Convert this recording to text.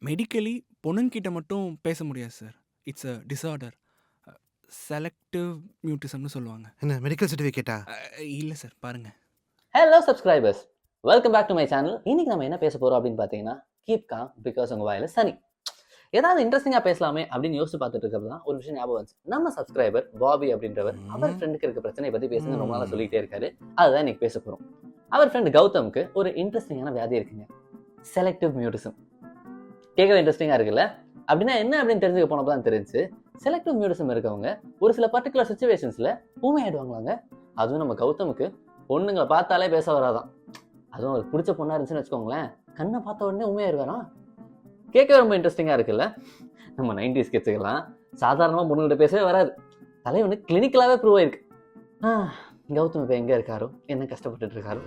Medically பொண்ணுங்கிட்ட மட்டும் பேச முடியாது sir. It's a disorder. Selective மியூட்டிசம்னு சொல்லுவாங்க. என்ன மெடிக்கல் சர்டிஃபிகேட்டா? இல்லை சார், பாருங்க. Hello subscribers, welcome back to my channel. இன்னைக்கு நம்ம என்ன பேச போறோம் அப்படின்னு பார்த்தீங்கன்னா, கீப் காம் பிகாஸ் உங்க வாயில சனி. ஏதாவது இன்ட்ரெஸ்டிங்காக பேசலாமே அப்படின்னு யோசிச்சு பார்த்துட்டு இருக்கிறது தான் ஒரு விஷயம் ஞாபகம் வந்துச்சு. நம்ம சப்ஸ்கிரைபர் பாபி அப்படின்றவர் அவர் ஃப்ரெண்டுக்கு இருக்க பிரச்சனையை பற்றி பேசுங்க ரொம்ப நாளாக சொல்லிட்டே இருக்காரு. அதுதான் இன்னைக்கு பேச போகிறோம். அவர் ஃப்ரெண்டு கௌதமுக்கு ஒரு இன்ட்ரெஸ்டிங்கான வியாதி இருக்குங்க, செலக்டிவ் மியூட்டிசம். கேட்கவே இன்ட்ரெஸ்டிங்காக இருக்குல்ல? அப்படின்னா என்ன அப்படின்னு தெரிஞ்சுக்க போனப்போ தான் தெரிஞ்சு, செலக்டிவ் மியூட்டிசம் இருக்கவங்க ஒரு சில பர்டிகுலர் சுச்சுவேஷன்ஸில் ஊமையாயிடுவாங்களாங்க. அதுவும் நம்ம கௌதமுக்கு பொண்ணுங்களை பார்த்தாலே பேச வராதான். அதுவும் அவருக்கு பிடிச்ச பொண்ணா இருந்துச்சுன்னு வச்சுக்கோங்களேன், கண்ணை பார்த்த உடனே உண்மையாயிருவாராம். கேட்கவே ரொம்ப இன்ட்ரெஸ்டிங்காக இருக்குல்ல? நம்ம 90s கிட்ஸுக்கெல்லாம் சாதாரணமாக பொண்ணுகிட்ட பேசவே வராது. தலைவனுக்கு கிளினிக்கலாகவே ப்ரூவ் ஆயிருக்கு. கௌதம் இப்போ எங்கே இருக்காரோ, என்ன கஷ்டப்பட்டுட்டு இருக்காரோ.